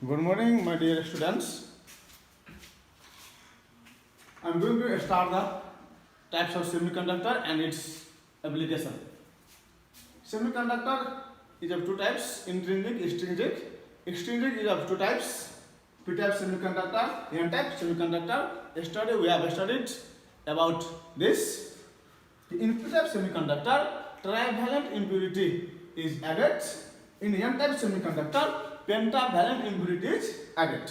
Good morning, my dear students. I am going to start the types of semiconductor and its application. Semiconductor is of two types: intrinsic, extrinsic. Extrinsic is of two types: p-type semiconductor, n-type semiconductor. Yesterday we have studied about this. In p-type semiconductor, trivalent impurity is added. In n-type semiconductor, pentavalent impurity is added.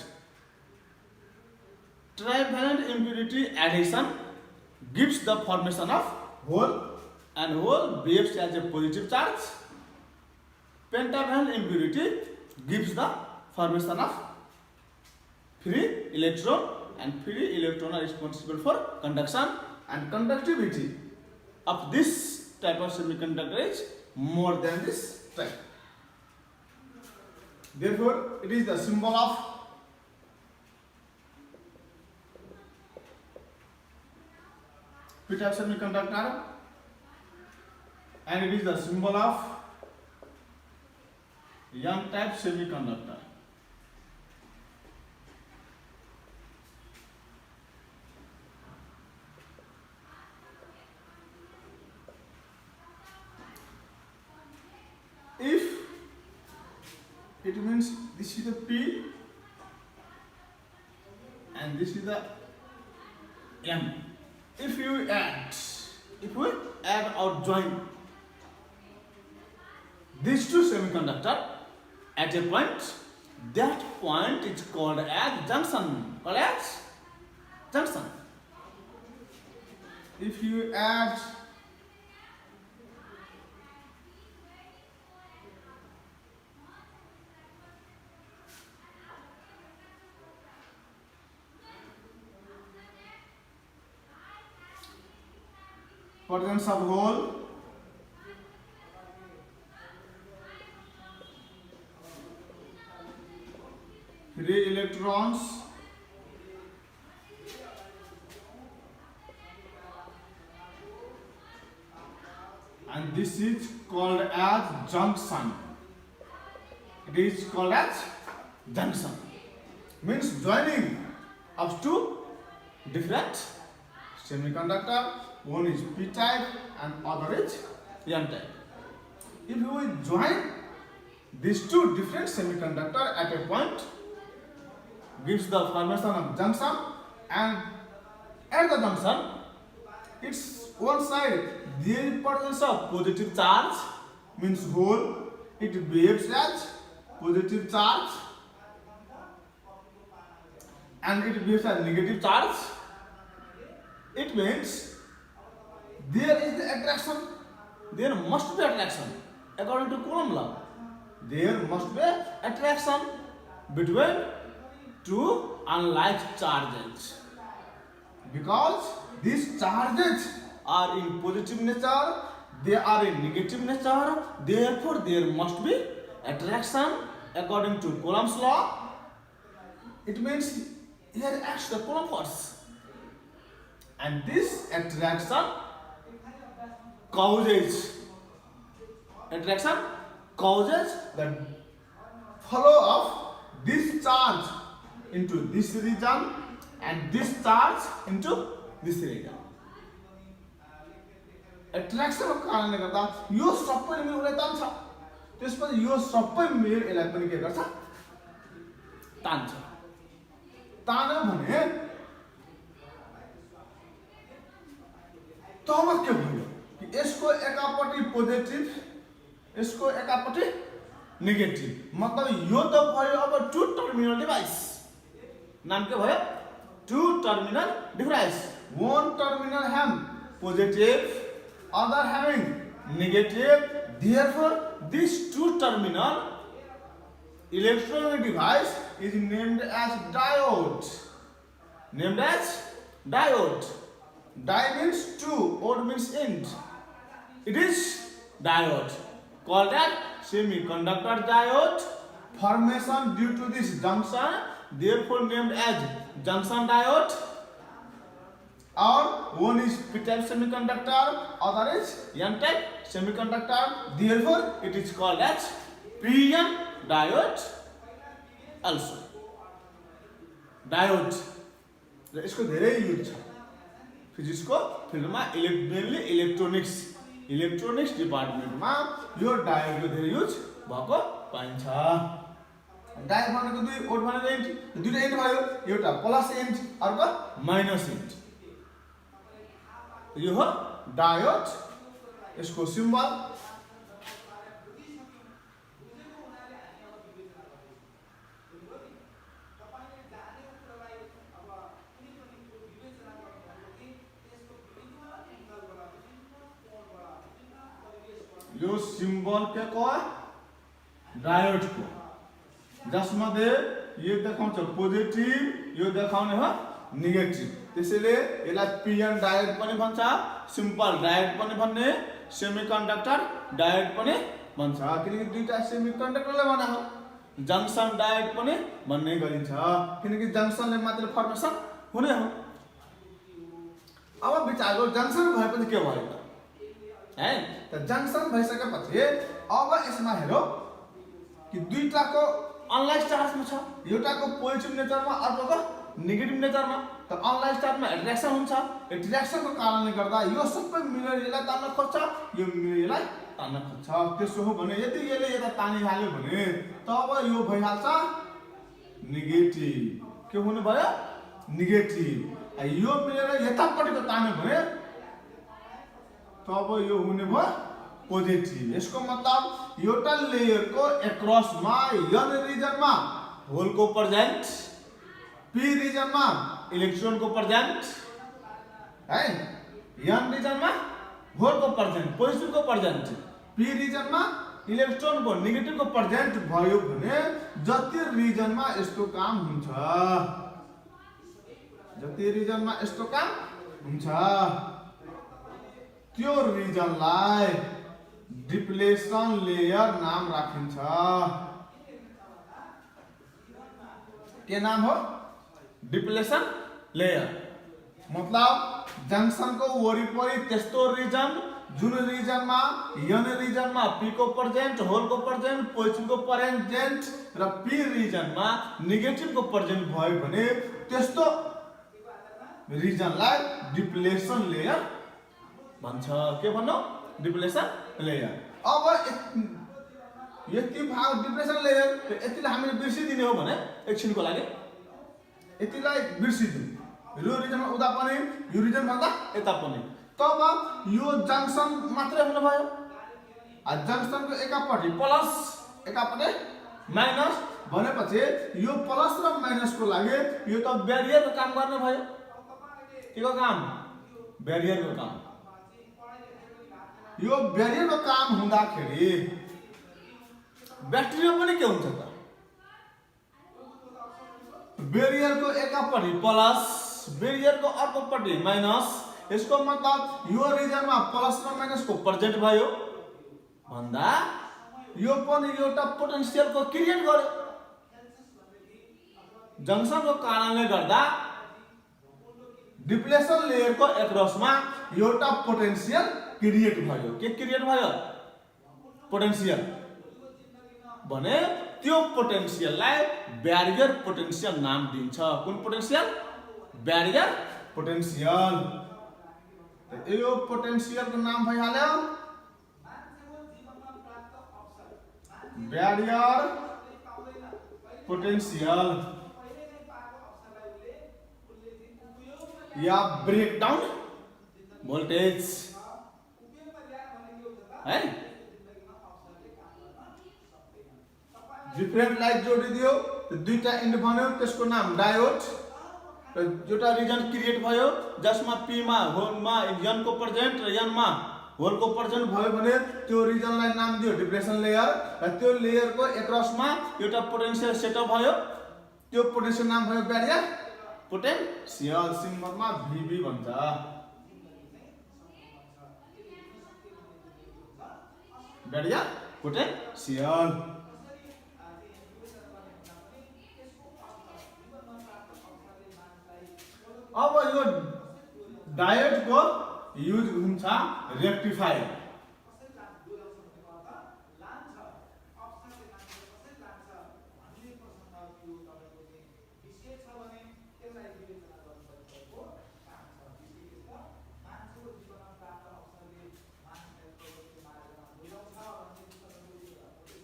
Trivalent impurity addition gives the formation of hole, and hole behaves as a positive charge. Pentavalent impurity gives the formation of free electron, and free electron are responsible for conduction, and conductivity of this type of semiconductor is more than this type. Therefore, it is the symbol of p-type semiconductor, and it is the symbol of n-type semiconductor. If it means this is the P and this is the M. If we add or join these two semiconductor at a point, that point is called as junction. If you add presence of hole, free electrons, and this is called as junction. It is called as junction. Means joining of two different semiconductor. One is p-type and other is n-type. If we join these two different semiconductor at a point, gives the formation of junction, and at the junction, it's one side there is presence of positive charge, means hole, it behaves as positive charge, and it behaves as negative charge. It means there is the attraction, there must be attraction. According to Coulomb law, there must be attraction between two unlike charges, because these charges are in positive nature, they are in negative nature, therefore there must be attraction according to Coulomb's law. It means here acts the Coulomb force, and this attraction causes the flow of this charge into this region and this charge into this region. Attraction को कारणले गर्दा यो सबै मिलेर तान्छ, त्यसपछि यो सबै मिलेर यसलाई पनि के गर्छ, तान्छ। तान्यो भने तब के भयो, यसको एकापट्टि पोजिटिभ, यसको एकापट्टि नेगेटिभ, मतलब यो त भयो अब टु टर्मिनल डिभाइस। नाम के भयो? Two terminal device. one terminal having positive, other having negative, therefore this two terminal electronic device is named as diode. Di means two, od means end. It is diode, called as semiconductor diode. Formation due to this junction, therefore named as junction diode. Or one is p-type semiconductor, other is n-type semiconductor. Therefore, it is called as p-n diode. also diode र यसको धेरै use छ फिजिक्सको फिल्डमा mainly electronics डिपार्टमेन्टमा यो डायोडको धेरै use भएको पाइन्छ diode भनेको दुई ओड भनेको एन्ड दुईटा एन्ड भयो एउटा प्लस एन्ड अर्को माइनस एन्ड यो हो डायोड यसको सिम्बल यो सिम्बल के को डायोड को जसमध्ये यो देखाउँछ पोजिटिभ यो देखाउने हो नेगेटिभ त्यसैले यसलाई पीएन डायोड पनि भन्छ सिम्पल डायोड पनि भन्ने सेमिकन्डक्टर डायोड पनि भन्छ किनकि दुईटा सेमिकन्डक्टरले बना हो जंक्सन डायोड पनि भन्ने गरिन्छ किनकि जंक्सनले मात्र फर्मेसन हुने हो अब विचार गरौँ जंक्सन भएपछि के भयो त है त जंक्सन भइसकेपछि अब यसमा हेरौँ कि दुईटाको अनलाइज चार्जमा छ एउटाको पोजिटिभ नेचरमा अर्कोको नेगेटिभ नेचरमा त अनलाइज चार्जमा एट्र्याक्सन हुन्छ एट्र्याक्सनको कारणले गर्दा यो सबै मिलेर यसलाई तान्न खोज्छ यो मिलेर यसलाई तान्न खोज्छ त्यसो हो भने यदि यसले यता तानिहाल्यो भने तब यो भइहाल्छ नेगेटिभ के हुनु भयो नेगेटिभ यो मिलेर यतापट्टिको तान्यो भने तब यो हुने भयो पोजिटिभ यसको मतलब एउटा लेयरको एक्रसमा एन रिजनमा होलको प्रेजेन्ट पी रिजनमा इलेक्ट्रोनको प्रेजेन्ट है एन रिजनमा होलको प्रेजेन्ट पोजिटिभको प्रेजेन्ट पी रिजनमा इलेक्ट्रोनको नेगेटिभको प्रेजेन्ट भयो भने जति रिजनमा यस्तो काम हुन्छ जति रिजनमा यस्तो काम हुन्छ त्यो रिजनलाई डिप्लेसन लेयर नाम राखिन्छ के नाम हो डिप्लेसन लेयर मतलब जंक्सनको वरिपरि त्यस्तो रिजन जुन रिजनमा एन रिजनमा पी को प्रेजेन्ट होलको प्रेजेन्ट पोजिटिभको प्रेजेन्ट र पी रिजनमा नेगेटिभको प्रेजेन्ट भयो भने त्यस्तो रिजनलाई डिप्लेसन लेयर भन्छ के भन्नु डिप्लेसन लेयर अब यति भाग डिप्लेसन लेयर यतिलाई हामीले बिर्सिदिने हो भने एकछिनको लागि यतिलाई बिर्सिदिउँ यो रिजनमा उता पनि यो रिजन भन्दा यता पनि तब यो जंक्सन मात्रै हुनु भयो जंक्सनको एकापट्टि प्लस एकापट्टि माइनस भनेपछि यो प्लस र माइनसको लागि यो त ब्यारियरको काम गर्ने भयो के को काम ब्यारियरको काम यो ब्यारियरको काम हुँदाखेरि ब्याट्रीमा पनि के हुन्छ त ब्यारियरको एकापट्टि प्लस ब्यारियरको अर्कोपट्टि माइनस यसको मतलब यो रिजनमा प्लस र माइनसको प्रेजेन्ट भयो भन्दा यो पनि एउटा पोटेन्शियलको क्रिएट गर्यो जंक्सनको कारणले गर्दा डिप्लेसन लेयरको एक्रसमा एउटा पोटेन्शियल क्रिएट भयो के क्रिएट भयो पोटेन्शियल भने त्यो पोटेन्शियललाई ब्यारियर पोटेन्शियल नाम दिन्छ कुन पोटेन्शियल ब्यारियर पोटेन्शियल यो पोटेन्शियलको नाम भइहाल्यो ब्यारियर पोटेन्शियल या ब्रेक डाउन वोल्टेज है डिफरेंट लाइट जोडिदियो दुईटा एन्ड बन्यो त्यसको नाम डायोड र एउटा रिजन क्रिएट भयो जसमा पी मा होलमा एन को प्रेजेन्ट र एन मा होलको प्रेजेन्ट भयो भने त्यो रिजनलाई नाम दियो डिप्लेसन लेयर र त्यो लेयरको एक्रसमा एउटा पोटेन्शियल सेटअप भयो त्यो पोटेन्शियल नाम भयो ब्यारियर पोटेन्शियल सिम्बलमा VB भन्छ ब्यारियर पोटेन्शियल अब यो डायोड को युज हुन्छ रेक्टिफायर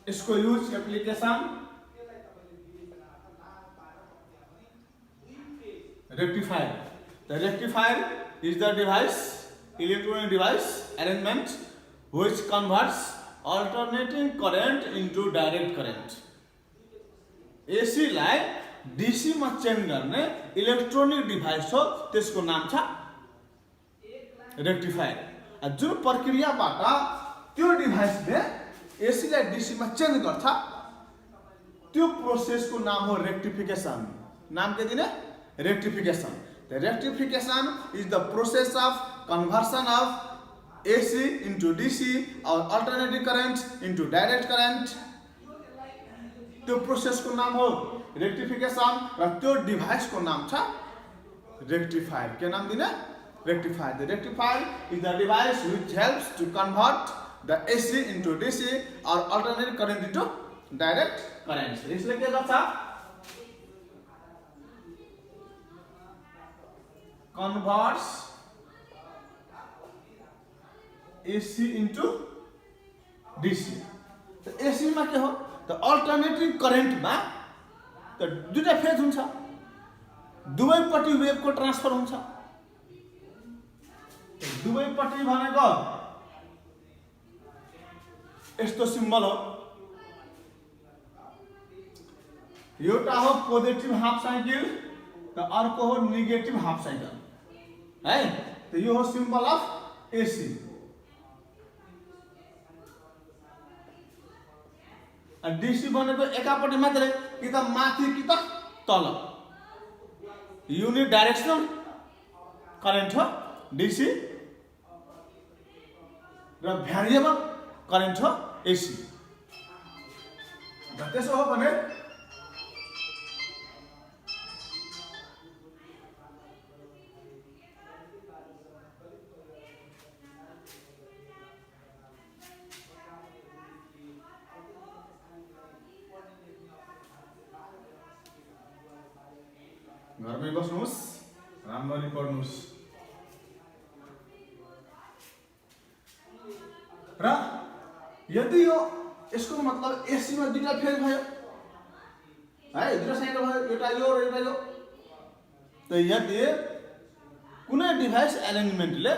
इसको use application rectifier. The rectifier is the device, electronic device arrangement which converts alternating current into direct current. AC लाई DC मा चेन्ज गर्ने इलेक्ट्रोनिक डिभाइस हो, त्यसको नाम छ रेक्टिफायर। जुन प्रक्रियाबाट त्यो डिभाइसले AC लाई DC मा चेन्ज गर्छ त्यो प्रोसेसको नाम हो रेक्टिफिकेसन। नाम के दिने? Rectification. The rectification is the process of conversion of AC into DC or alternating current into direct current. त्यो प्रोसेस को नाम हो रेक्टिफिकेशन र त्यो डिभाइस को नाम छ रेक्टिफायर। के नाम दिने? Rectifier. The rectifier is the device which helps to convert the AC into DC or alternating current into direct current. इसलिए के गर्छ? Converts AC into DC. तो AC में क्या हो? तो अल्टरनेटिंग करेन्ट में तो दुईटा फेज हुन्छ, दुवैपट्टि वेव को ट्रान्सफर हुन्छ। दुवैपट्टि भनेको यस्तो सिम्बल हो, एउटा हो पोजिटिभ हाफ साइकल तो अर्को हो नेगेटिभ हाफ साइकल है। तो यो हो सिम्बल अफ AC। DC भनेको एकापट्टि मात्रै, कि त माथि कि त तल, युनि डाइरेक्सनल करेन्ट हो DC र भ्यारिएबल करेन्ट हो AC। त्यसो हो भने घरमै बस्नुहोस्, राम्ररी पढ्नुहोस्। र यदि यो यसको मतलब AC मा दुईटा फेज भयो है, दुईटा साइकल भयो, एउटा यो र एउटा यो। त यदि कुनै डिभाइस एरेन्जमेन्टले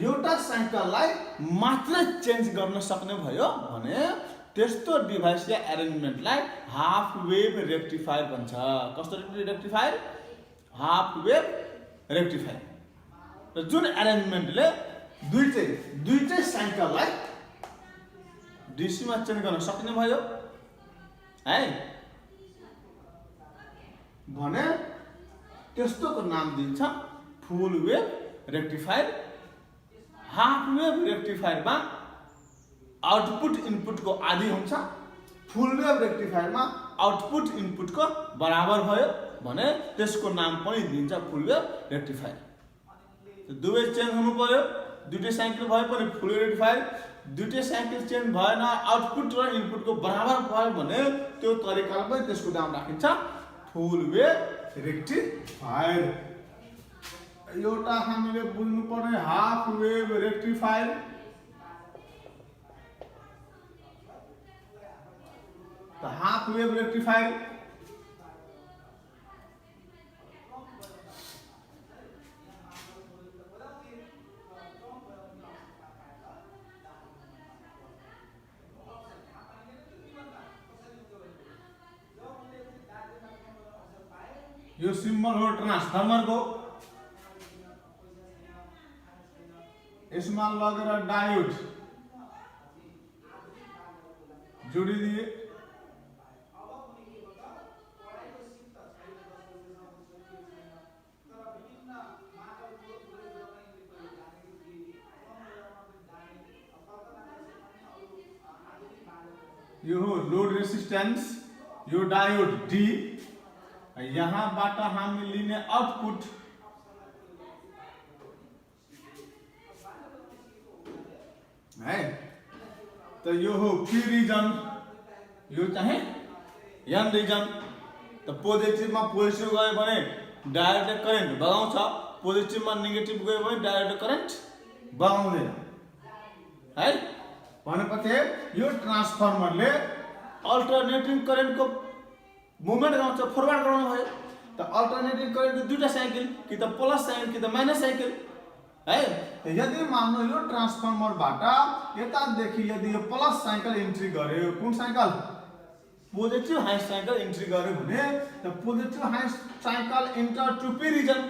एउटा साइकललाई मात्रै चेन्ज गर्न सक्ने भयो भने त्यस्तो डिभाइस या एरेन्जमेन्टलाई हाफ वेव रेक्टिफायर भन्छ। कस्तो रेक्टिफायर? Half wave rectifier. र जुन एरेन्जमेन्टले दुईटै साइकललाई DC मा चेन्ज गर्न सक्ने भयो है भने त्यस्तोको नाम दिन्छ full wave rectifier. Half wave रेक्टिफायरमा आउटपुट इनपुट को आधी हुन्छ, फुल वेव रेक्टिफायरमा आउटपुट इनपुट को बराबर भयो भने त्यसको नाम पनि दिन्छ फुल वेव रेक्टिफायर। दुवै चेन्ज हुनु पर्यो, दुईटै साइकल भए पनि फुल वेव रेक्टिफायर, दुईटै साइकल चेन्ज भएन, आउटपुट र इनपुट को बराबर भयो भने त्यो तरिकाले पनि त्यसको नाम राखिन्छ फुल वेव रेक्टिफायर। एउटा हामीले बुझ्नु पर्ने हाफ वेव रेक्टिफायर, तो हाफ वेव रेक्टिफायर यो सिंबल हो ट्रांसफार्मर को, इसमें लगेर डायोड जोडिदिए, यो हो लोड रेसिस्टेंस, यो डायोड D, यहाँ बाट हामी लिने आउटपुट है। तो यो हो P रिजन, यो चाहे N रिजन। तो पोजिटिभ में पोजिटिभ गयो भने डाइरेक्ट करेन्ट बगाउँछ, पोजिटिभ में नेगेटिभ गयो भने डाइरेक्ट करेन्ट बगाउँदैन है। भनेपछि यो ट्रान्सफर्मरले अल्टरनेटिङ करेन्टको मुभमेन्ट गराउँछ, फरवर्ड गराउनु भयो। त अल्टरनेटिङ करेन्टको दुईटा साइकल, कि त प्लस साइकल कि त माइनस साइकल है। यदि मान्नु यो ट्रान्सफर्मरबाट यतादेखि यदि यो प्लस साइकल इन्ट्री गर्यो, कुन cycle? Positive height cycle entry गर्यो भने त positive height cycle enter to P region.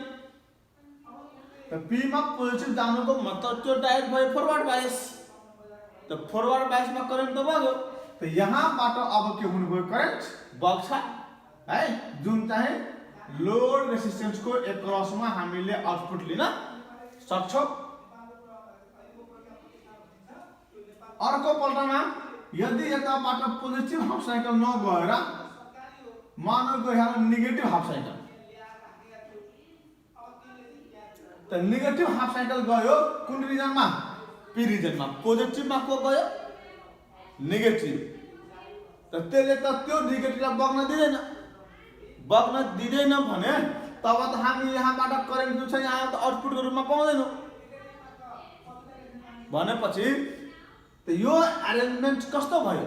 त पी मा पोजिटिभ जानुको मतलब त्यो डाइरेक्ट भयो फरवर्ड बायस। त फरवर्ड बायसमा करेन्ट त बग्यो। त यहाँबाट अब के हुनु भयो? करेन्ट बग्छ है, जुन चाहिँ लोड रेसिस्टेन्सको एक्रसमा हामीले आउटपुट लिन सक्छौं। अर्को पल्टमा यदि यताबाट पोजिटिभ हाफ साइकल नगएर मानव गयो नेगेटिभ हाफ साइकल, त नेगेटिभ हाफ साइकल गयो कुन रिजनमा? पी रिजनमा। पोजिटिभमा को गयो? नेगेटिभ। त त्यसले त त्यो नेगेटिभलाई बग्न दिँदैन। बग्न दिँदैन भने तब त हामी यहाँबाट करेन्ट जुन छ यहाँ त आउटपुटको रूपमा पाउँदैनौँ। भनेपछि त यो अरेन्जमेन्ट कस्तो भयो?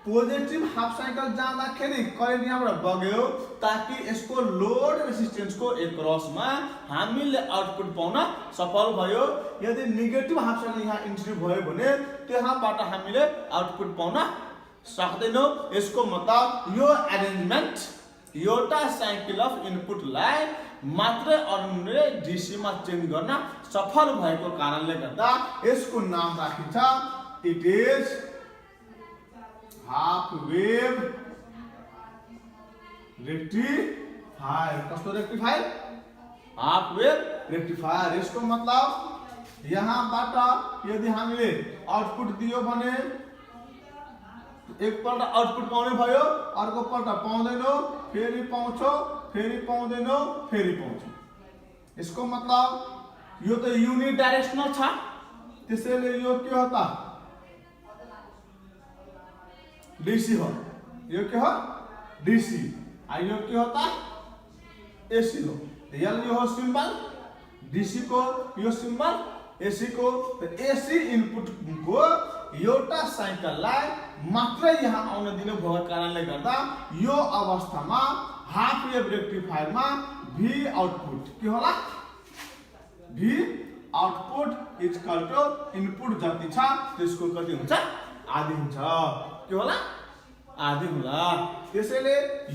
पोजिटिभ हाफ साइकल जाँदाखेरि करेन्ट यहाँबाट बग्यो ताकि यसको लोड रेसिस्टेन्सको एक्रसमा हामीले आउटपुट पाउन सफल भयो। यदि नेगेटिभ हाफ साइकल यहाँ इन्ट्री भयो भने त्यहाँबाट हामीले आउटपुट पाउन सक्दैनौँ। यसको मतलब यो अरेन्जमेन्ट एउटा साइकल अफ इनपुटलाई मात्रै अर्ने डीसीमा चेन्ज गर्न सफल भएको कारणले गर्दा यसको नाम राखिन्छ it is half wave rectifier. कस्तो रेक्टिफायर? Half wave rectifier. यसको मतलब यहाँबाट यदि हामीले आउटपुट दियो भने एकपल्ट आउटपुट पाउने भयो, अर्को पल्ट पाउँदैनौ, फेरि पाउँछौ, फेरि पाउँदैनौ, फेरि पाउँछौ। यसको मतलब यो त युनि डाइरेक्सनल छ, त्यसैले यो के हो त? डीसी हो। यो के हो? डीसी। आ यो के हो त? एसी हो। यो हो सिम्बल डीसी को, यो सिम्बल एसी को। एसी इनपुट को एउटा साइकललाई मात्रै यहाँ आउन दिनु भएको कारणले गर्दा यो अवस्थामा हाफ वेव रेक्टिफायरमा भी आउटपुट के होला? V output is equal to input जति छ त्यसको कति हुन्छ? आधी हुन्छ। के होला? आधी होला। त्यसैले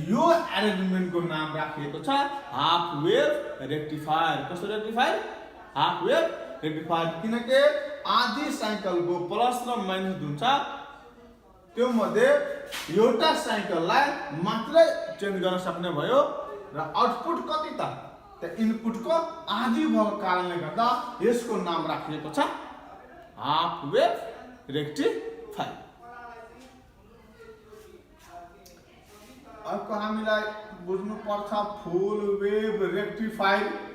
यो अरेन्जमेन्टको नाम राखिएको छ हाफ वेव रेक्टिफायर। कस्तो रेक्टिफायर? Half wave rectifier. किनकि आधी साइकलको प्लस र माइनस जुन छ त्यो मध्ये एउटा साइकललाई मात्रै चेन्ज गर्न सक्ने भयो र आउटपुट कति त? त इनपुटको आधी भएको कारणले गर्दा यसको नाम राखिएको छ हाफ वेव रेक्टिफायर। अर्को हामीलाई बुझ्नु पर्छ full wave rectifier.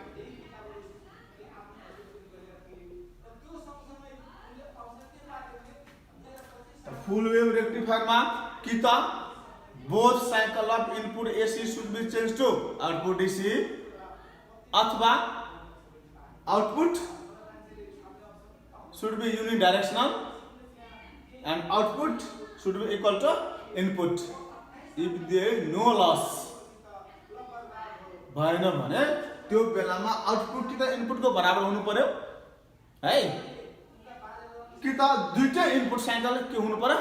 Full wave रेक्टिफायरमा कि त both cycle of input AC should be change to output DC, अथवा output should be unidirectional and output should be equal to input if there is no loss. भएन भने त्यो बेलामा output कि त इनपुटको बराबर हुनु पर्यो है, कि त दुईटै इनपुट साइकल के हुनु पर्यो?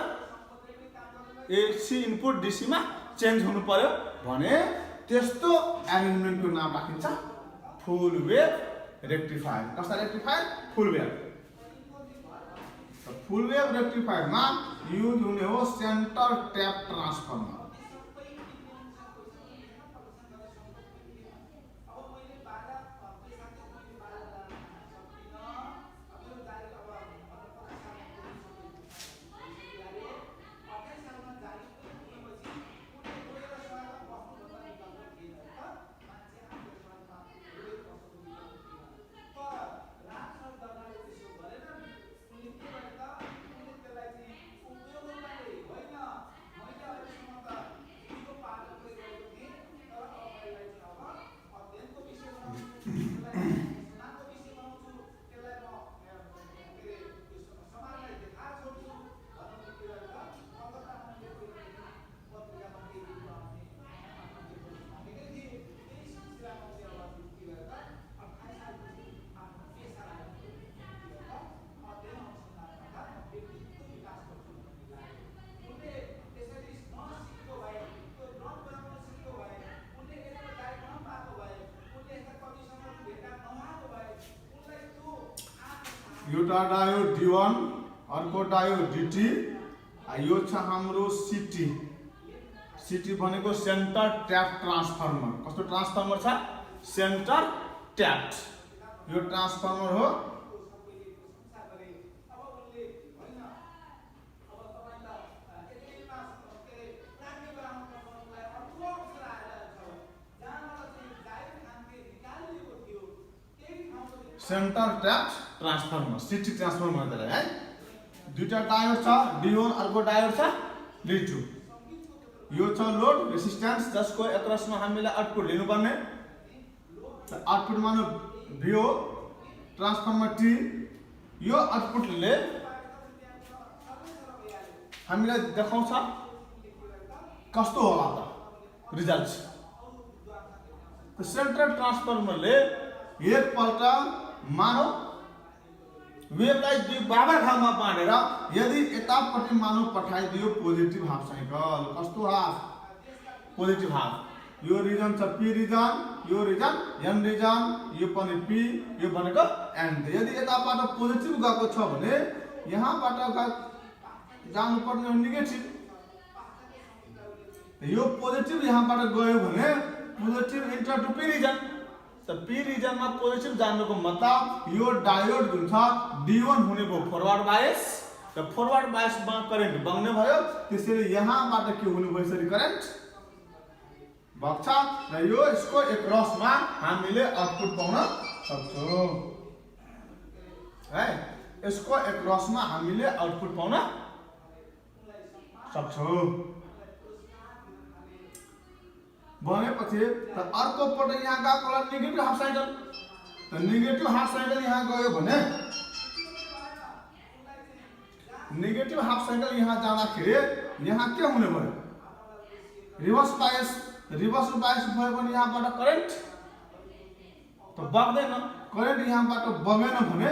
एसी इनपुट डीसी मा चेन्ज हुनु पर्यो भने त्यस्तो अरेन्जमेन्टको नाम राखिन्छ फुल वेव रेक्टिफायर। कस्ता रेक्टिफायर? Full wave. फुल वेव रेक्टिफायरमा युज हुने हो सेन्टर ट्याप ट्रान्सफर्मर। एउटा डायोड D1 अर्को डायोड DT यो छ हाम्रो CT CT भनेको सेन्टर ट्याप ट्रान्सफर्मर कस्तो ट्रान्सफर्मर छ सेन्टर ट्याप यो ट्रान्सफर्मर हो centre tap transformer CT transformer भन्छ है दुईटा डायोड छ D1 अर्को डायोड छ D2 यो छ लोड रेसिस्टेन्स जसको एक्रसमा हामीले आउटपुट लिनुपर्ने आउटपुट मानो VO ट्रान्सफर्मर T यो आउटपुटले हामीलाई देखाउँछ कस्तो होला त रिजल्ट त सेन्ट्रल ट्रान्सफर्मरले एकपल्ट मानौ वेभलाई दुई बराबर ठाउँमा बाँडेर यदि यतापट्टि मानौ पठाइदियो पोजिटिभ हाफ साइकल कस्तो हाफ पोजिटिभ हाफ यो रिजन छ P रिजन यो रिजन N रिजन यो पनि P यो भनेको N यदि यताबाट पोजिटिभ गएको छ भने यहाँबाट जानुपर्ने हो नेगेटिभ यो पोजिटिभ यहाँबाट गयो भने positive enter to P region त P रिजनमा पोजिटिभ जानुको मतलब यो डायोड जुन छ D1 हुने भयो फरवर्ड बायस र फरवर्ड बायसमा करेन्ट बग्ने भयो त्यसैले यहाँबाट के हुने भयो यसरी करेन्ट बग्छ र यो यसको एक्रसमा हामीले आउटपुट पाउन सक्छौं है यसको एक्रसमा हामीले आउटपुट पाउन सक्छौं भनेपछि अर्को पटक यहाँ गएकोलाई नेगेटिभ हाफ साइकल त नेगेटिभ हाफ साइकल यहाँ गयो भने नेगेटिभ हाफ साइकल यहाँ जाँदाखेरि यहाँ के हुने भयो रिभर्स बायस भयो भने यहाँबाट करेन्ट त बग्दैन करेन्ट यहाँबाट बगेन भने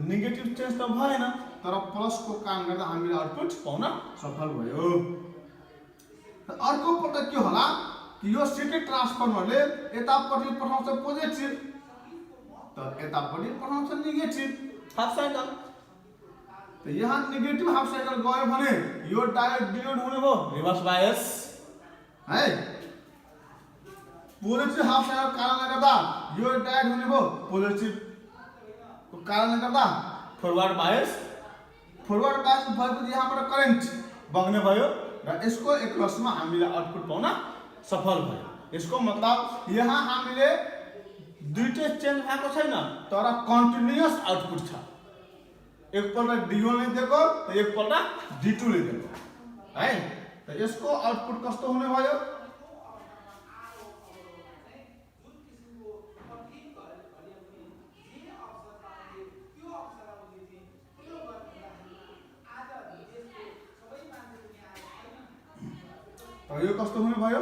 नेगेटिभ चेन्ज त भएन तर प्लसको काम गर्दा हामीले आउटपुट पाउन सफल भयो अर्को पटक के होला कि यो CT ट्रान्सफर्मरले यतापट्टि पठाउँछ पोजिटिभ त यतापट्टि पठाउँछ नेगेटिभ हाफ साइकल त यहाँ नेगेटिभ हाफ साइकल गयो भने यो डायोड डिलोड हुने भयो रिभर्स बायस है पोजिटिभ हाफ साइकल कारणले गर्दा यो डायोड हुने भयो पोजिटिभ को कारणले गर्दा फरवर्ड बायस भएपछि यहाँबाट करेन्ट बग्ने भयो र यसको एक्रसमा हामीले आउटपुट पाउन सफल भयो यसको मतलब यहाँ हामीले दुईटै चेन्ज भएको छैन तर कन्टिन्युअस आउटपुट छ एकपल्ट D1 ले दिएको र एकपल्ट D2 ले दिएको है त यसको आउटपुट कस्तो हुने भयो यो कस्तो हुने भयो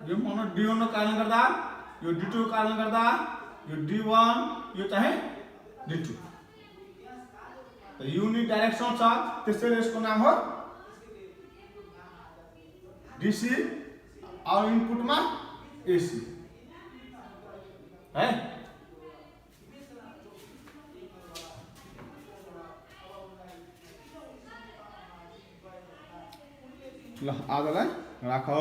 यो मोनो D1 को कारणले गर्दा यो D2 को कारणले गर्दा यो D1 यो चाहिँ D2 त युनिट डाइरेक्सन छ त्यसैले यसको नाम हो DC और इनपुट में AC है ल आजलाई राखौ।